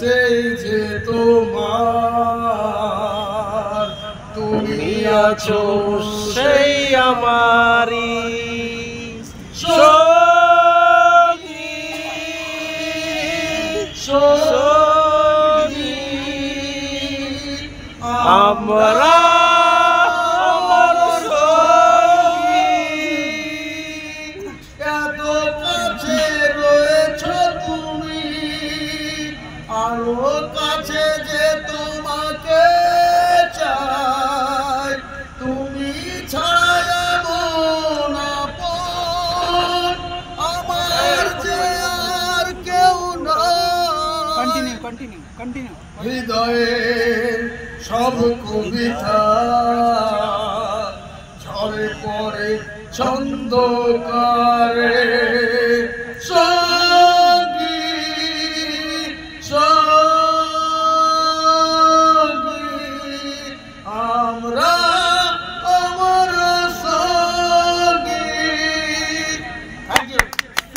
সেই যে তোমার, তুমি আছো সেই আমারি সঙ্গী, সঙ্গী আমরা আমার সঙ্গী। এত কাছে রয়েছো তুমি, আরো কাছে যে তোমাকে চাই, তুমি ছাড়া এমন আপন আমার যে আর কেউ নাই। হৃদয়ের সব কবিতা ঝরে পড়ে ছন্দকারে, সঙ্গী, সঙ্গী আমরা।